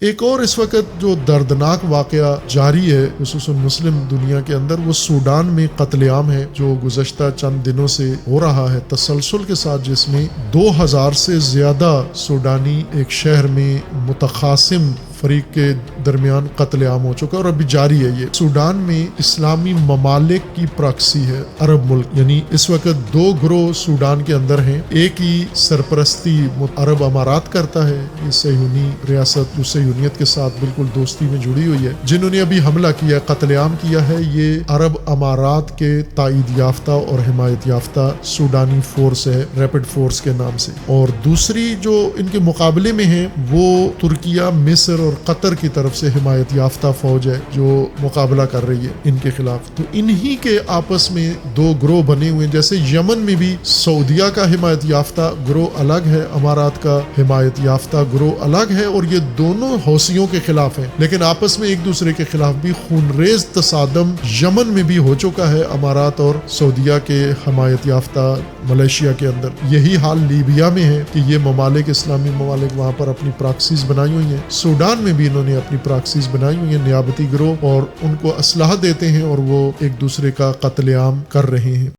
ایک اور اس وقت جو دردناک واقعہ جاری ہے خصوصاً مسلم دنیا کے اندر، وہ سوڈان میں قتل عام ہے جو گزشتہ چند دنوں سے ہو رہا ہے تسلسل کے ساتھ، جس میں 2000 سے زیادہ سوڈانی ایک شہر میں متخاصم فریق کے درمیان قتل عام ہو چکا ہے اور ابھی جاری ہے۔ یہ سوڈان میں اسلامی ممالک کی پراکسی ہے، عرب ملک، یعنی اس وقت دو گروہ سوڈان کے اندر ہیں۔ ایک ہی سرپرستی عرب امارات کرتا ہے، یہ صہیونی ریاست جو صہیونیت کے ساتھ بالکل دوستی میں جڑی ہوئی ہے، جنہوں نے ابھی حملہ کیا، قتل عام کیا ہے، یہ عرب امارات کے تائید یافتہ اور حمایت یافتہ سوڈانی فورس ہے، ریپڈ فورس کے نام سے۔ اور دوسری جو ان کے مقابلے میں ہے وہ ترکیہ، مصر اور قطر کی طرف سے حمایت یافتہ فوج ہے جو مقابلہ کر رہی ہے ان کے خلاف۔ تو انہی کے آپس میں دو گروہ بنے ہوئے ہیں، جیسے یمن میں بھی سعودیہ کا حمایت یافتہ گروہ الگ ہے، امارات کا حمایت یافتہ گروہ الگ ہے، اور یہ دونوں حوثیوں کے خلاف ہیں، لیکن آپس میں ایک دوسرے کے خلاف بھی خونریز تصادم یمن میں بھی ہو چکا ہے، امارات اور سعودیہ کے حمایت یافتہ ملیشیا کے اندر۔ یہی حال لیبیا میں ہے کہ یہ ممالک، اسلامی ممالک، وہاں پر اپنی پراکسیز بنائی ہوئی ہیں۔ سوڈان میں بھی انہوں نے اپنی پراکسیز بنائی ہوئی ہیں، نیابتی گروہ، اور ان کو اسلحہ دیتے ہیں اور وہ ایک دوسرے کا قتل عام کر رہے ہیں۔